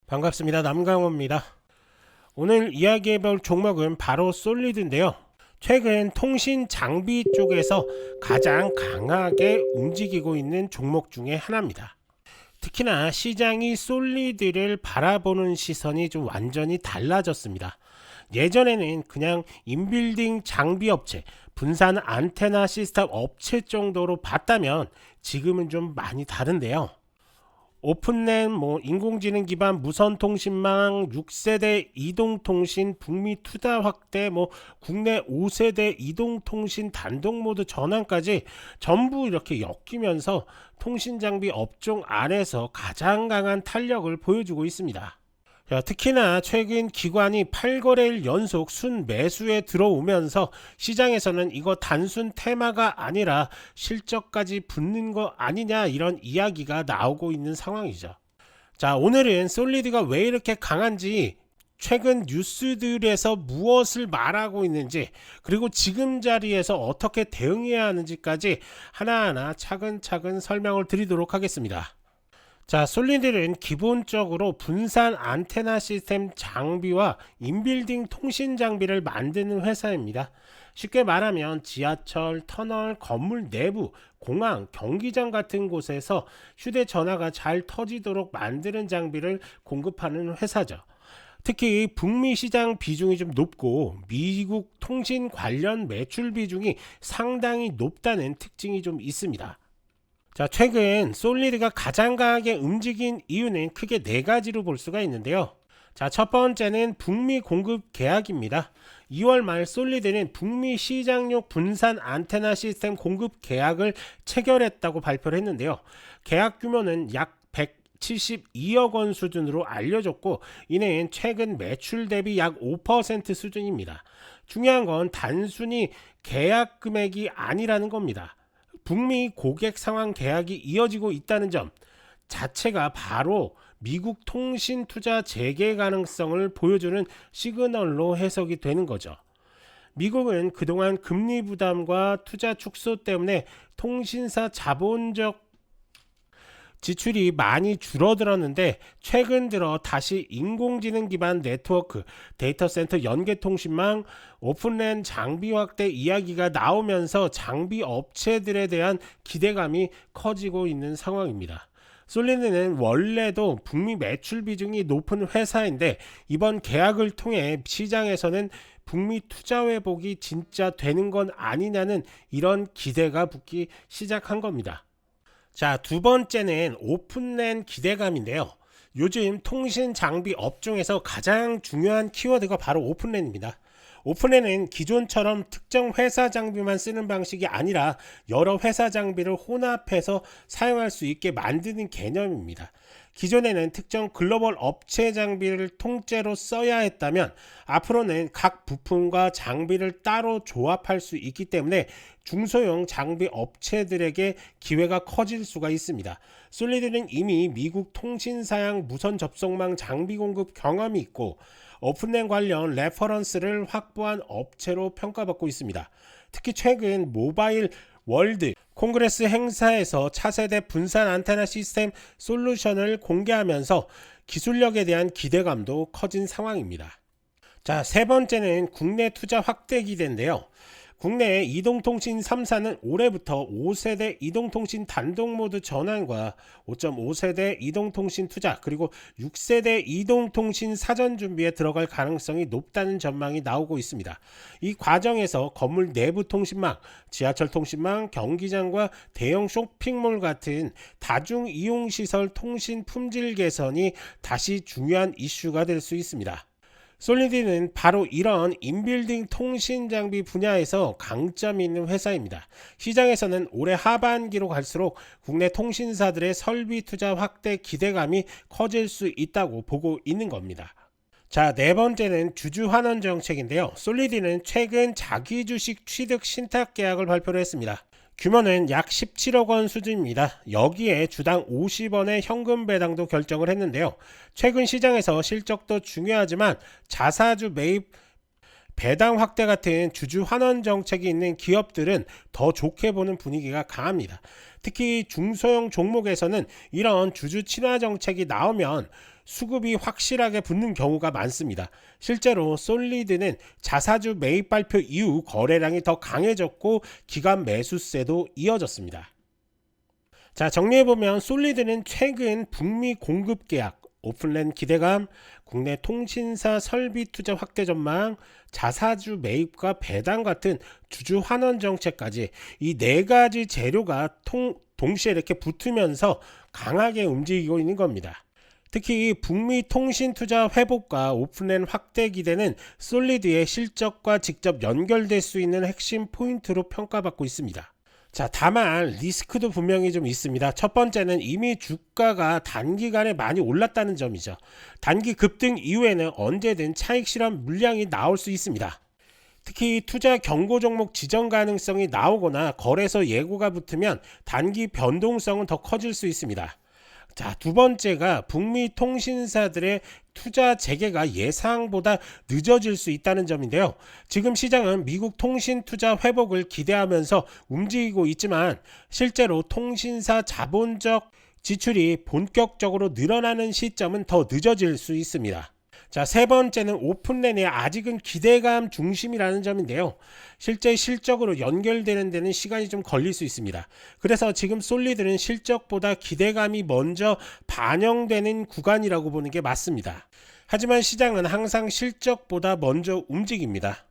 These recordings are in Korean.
반갑습니다. 남강호입니다. 오늘 이야기해볼 종목은 바로 솔리드인데요. 최근 통신 장비 쪽에서 가장 강하게 움직이고 있는 종목 중에 하나입니다. 특히나 시장이 솔리드를 바라보는 시선이 좀 완전히 달라졌습니다. 예전에는 그냥 인빌딩 장비 업체, 분산 안테나 시스템 업체 정도로 봤다면 지금은 좀 많이 다른데요. 오픈넷, 인공지능 기반 무선통신망, 6세대 이동통신, 북미 투자 확대, 국내 5세대 이동통신 단독모드 전환까지 전부 이렇게 엮이면서 통신장비 업종 안에서 가장 강한 탄력을 보여주고 있습니다. 자, 특히나 최근 기관이 8거래일 연속 순매수에 들어오면서 시장에서는 이거 단순 테마가 아니라 실적까지 붙는 거 아니냐, 이런 이야기가 나오고 있는 상황이죠. 자, 오늘은 솔리드가 왜 이렇게 강한지, 최근 뉴스들에서 무엇을 말하고 있는지, 그리고 지금 자리에서 어떻게 대응해야 하는지까지 하나하나 차근차근 설명을 드리도록 하겠습니다. 자, 솔리드는 기본적으로 분산 안테나 시스템 장비와 인빌딩 통신 장비를 만드는 회사입니다. 쉽게 말하면 지하철, 터널, 건물 내부, 공항, 경기장 같은 곳에서 휴대전화가 잘 터지도록 만드는 장비를 공급하는 회사죠. 특히 북미 시장 비중이 좀 높고 미국 통신 관련 매출 비중이 상당히 높다는 특징이 좀 있습니다. 자, 최근 솔리드가 가장 강하게 움직인 이유는 크게 네 가지로 볼 수가 있는데요. 자, 첫 번째는 북미 공급 계약입니다. 2월 말 솔리드는 북미 시장용 분산 안테나 시스템 공급 계약을 체결했다고 발표를 했는데요. 계약 규모는 약 172억 원 수준으로 알려졌고, 이는 최근 매출 대비 약 5% 수준입니다. 중요한 건 단순히 계약 금액이 아니라는 겁니다. 북미 고객 상황 계약이 이어지고 있다는 점 자체가 바로 미국 통신 투자 재개 가능성을 보여주는 시그널로 해석이 되는 거죠. 미국은 그동안 금리 부담과 투자 축소 때문에 통신사 자본적 지출이 많이 줄어들었는데, 최근 들어 다시 인공지능 기반 네트워크, 데이터 센터 연계 통신망, 오픈랜 장비 확대 이야기가 나오면서 장비 업체들에 대한 기대감이 커지고 있는 상황입니다. 솔리드는 원래도 북미 매출 비중이 높은 회사인데, 이번 계약을 통해 시장에서는 북미 투자 회복이 진짜 되는 건 아니냐는 이런 기대가 붙기 시작한 겁니다. 자, 두 번째는 오픈랜 기대감인데요. 요즘 통신 장비 업종에서 가장 중요한 키워드가 바로 오픈랜입니다. 오픈랜은 기존처럼 특정 회사 장비만 쓰는 방식이 아니라 여러 회사 장비를 혼합해서 사용할 수 있게 만드는 개념입니다. 기존에는 특정 글로벌 업체 장비를 통째로 써야 했다면, 앞으로는 각 부품과 장비를 따로 조합할 수 있기 때문에 중소형 장비 업체들에게 기회가 커질 수가 있습니다. 솔리드는 이미 미국 통신사양 무선 접속망 장비 공급 경험이 있고, 오픈랜 관련 레퍼런스를 확보한 업체로 평가받고 있습니다. 특히 최근 모바일 월드 콩그레스 행사에서 차세대 분산 안테나 시스템 솔루션을 공개하면서 기술력에 대한 기대감도 커진 상황입니다. 자, 세 번째는 국내 투자 확대 기대인데요. 국내 이동통신 3사는 올해부터 5세대 이동통신 단독모드 전환과 5.5세대 이동통신 투자, 그리고 6세대 이동통신 사전 준비에 들어갈 가능성이 높다는 전망이 나오고 있습니다. 이 과정에서 건물 내부 통신망, 지하철 통신망, 경기장과 대형 쇼핑몰 같은 다중 이용시설 통신 품질 개선이 다시 중요한 이슈가 될 수 있습니다. 솔리드는 바로 이런 인빌딩 통신 장비 분야에서 강점이 있는 회사입니다. 시장에서는 올해 하반기로 갈수록 국내 통신사들의 설비 투자 확대 기대감이 커질 수 있다고 보고 있는 겁니다. 자, 네 번째는 주주 환원 정책인데요. 솔리드는 최근 자기 주식 취득 신탁 계약을 발표를 했습니다. 규모는 약 17억 원 수준입니다. 여기에 주당 50원의 현금 배당도 결정을 했는데요. 최근 시장에서 실적도 중요하지만 자사주 매입 배당 확대 같은 주주 환원 정책이 있는 기업들은 더 좋게 보는 분위기가 강합니다. 특히 중소형 종목에서는 이런 주주 친화 정책이 나오면 수급이 확실하게 붙는 경우가 많습니다. 실제로 솔리드는 자사주 매입 발표 이후 거래량이 더 강해졌고 기관 매수세도 이어졌습니다. 자, 정리해보면 솔리드는 최근 북미 공급 계약, 오픈랜 기대감, 국내 통신사 설비 투자 확대 전망, 자사주 매입과 배당 같은 주주 환원 정책까지 이 네 가지 재료가 동시에 이렇게 붙으면서 강하게 움직이고 있는 겁니다. 특히 북미 통신 투자 회복과 오픈랜 확대 기대는 솔리드의 실적과 직접 연결될 수 있는 핵심 포인트로 평가받고 있습니다. 자, 다만 리스크도 분명히 좀 있습니다. 첫 번째는 이미 주가가 단기간에 많이 올랐다는 점이죠. 단기 급등 이후에는 언제든 차익 실현 물량이 나올 수 있습니다. 특히 투자 경고 종목 지정 가능성이 나오거나 거래소 예고가 붙으면 단기 변동성은 더 커질 수 있습니다. 자, 두 번째가 북미 통신사들의 투자 재개가 예상보다 늦어질 수 있다는 점인데요. 지금 시장은 미국 통신 투자 회복을 기대하면서 움직이고 있지만 실제로 통신사 자본적 지출이 본격적으로 늘어나는 시점은 더 늦어질 수 있습니다. 자, 세 번째는 오픈랜이 아직은 기대감 중심이라는 점인데요. 실제 실적으로 연결되는 데는 시간이 좀 걸릴 수 있습니다. 그래서 지금 솔리드는 실적보다 기대감이 먼저 반영되는 구간이라고 보는 게 맞습니다. 하지만 시장은 항상 실적보다 먼저 움직입니다.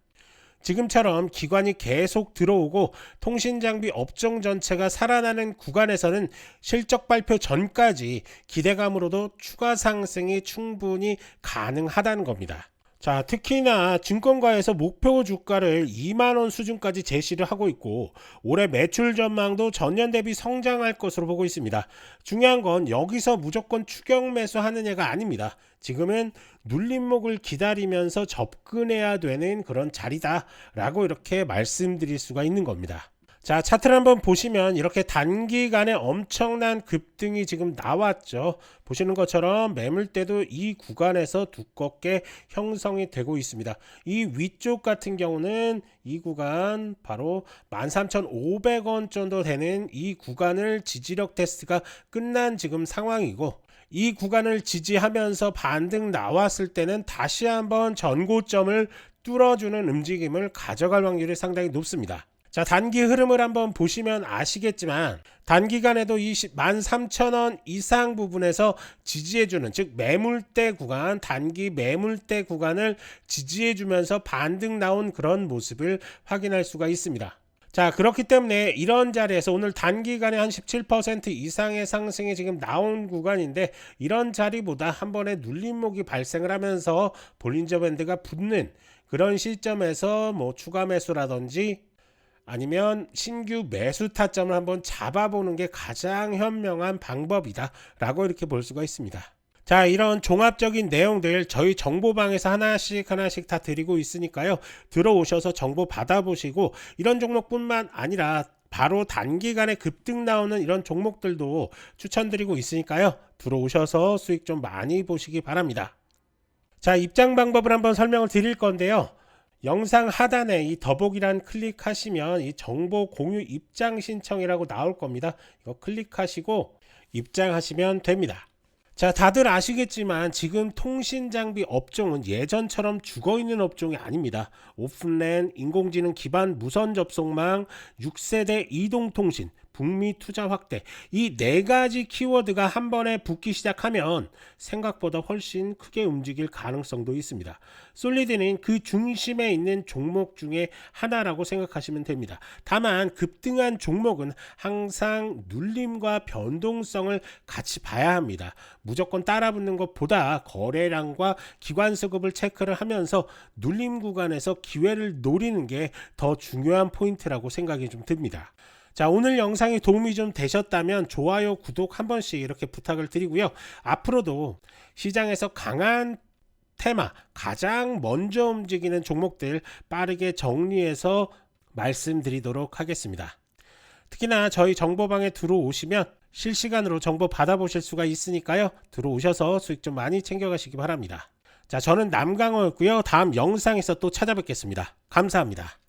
지금처럼 기관이 계속 들어오고 통신장비 업종 전체가 살아나는 구간에서는 실적 발표 전까지 기대감으로도 추가 상승이 충분히 가능하다는 겁니다. 자, 특히나 증권가에서 목표 주가를 2만원 수준까지 제시를 하고 있고 올해 매출 전망도 전년 대비 성장할 것으로 보고 있습니다. 중요한 건 여기서 무조건 추격 매수하느냐가 아닙니다. 지금은 눌림목을 기다리면서 접근해야 되는 그런 자리다 라고 이렇게 말씀드릴 수가 있는 겁니다. 자, 차트를 한번 보시면 이렇게 단기간에 엄청난 급등이 지금 나왔죠. 보시는 것처럼 매물대도 이 구간에서 두껍게 형성이 되고 있습니다. 이 위쪽 같은 경우는 이 구간 바로 13,500원 정도 되는 이 구간을 지지력 테스트가 끝난 지금 상황이고 이 구간을 지지하면서 반등 나왔을 때는 다시 한번 전고점을 뚫어주는 움직임을 가져갈 확률이 상당히 높습니다. 자, 단기 흐름을 한번 보시면 아시겠지만 단기간에도 이 13,000원 이상 부분에서 지지해주는, 즉 매물대 구간, 단기 매물대 구간을 지지해주면서 반등 나온 그런 모습을 확인할 수가 있습니다. 자, 그렇기 때문에 이런 자리에서 오늘 단기간에 한 17% 이상의 상승이 지금 나온 구간인데 이런 자리보다 한 번에 눌림목이 발생을 하면서 볼린저 밴드가 붙는 그런 시점에서 뭐 추가 매수라든지 아니면 신규 매수 타점을 한번 잡아보는 게 가장 현명한 방법이다 라고 이렇게 볼 수가 있습니다. 자, 이런 종합적인 내용들 저희 정보방에서 하나씩 다 드리고 있으니까요. 들어오셔서 정보 받아보시고 이런 종목뿐만 아니라 바로 단기간에 급등 나오는 이런 종목들도 추천드리고 있으니까요. 들어오셔서 수익 좀 많이 보시기 바랍니다. 자, 입장 방법을 한번 설명을 드릴 건데요. 영상 하단에 이 더보기란 클릭하시면 이 정보 공유 입장 신청이라고 나올 겁니다. 이거 클릭하시고 입장하시면 됩니다. 자, 다들 아시겠지만 지금 통신장비 업종은 예전처럼 죽어있는 업종이 아닙니다. 오픈랜, 인공지능 기반 무선 접속망, 6세대 이동통신, 북미 투자 확대, 이 네 가지 키워드가 한 번에 붙기 시작하면 생각보다 훨씬 크게 움직일 가능성도 있습니다. 솔리드는 그 중심에 있는 종목 중에 하나라고 생각하시면 됩니다. 다만 급등한 종목은 항상 눌림과 변동성을 같이 봐야 합니다. 무조건 따라붙는 것보다 거래량과 기관 수급을 체크를 하면서 눌림 구간에서 기회를 노리는 게 더 중요한 포인트라고 생각이 좀 듭니다. 자, 오늘 영상이 도움이 좀 되셨다면 좋아요, 구독 한 번씩 이렇게 부탁을 드리고요. 앞으로도 시장에서 강한 테마, 가장 먼저 움직이는 종목들 빠르게 정리해서 말씀드리도록 하겠습니다. 특히나 저희 정보방에 들어오시면 실시간으로 정보 받아보실 수가 있으니까요. 들어오셔서 수익 좀 많이 챙겨가시기 바랍니다. 자, 저는 남강호였고요. 다음 영상에서 또 찾아뵙겠습니다. 감사합니다.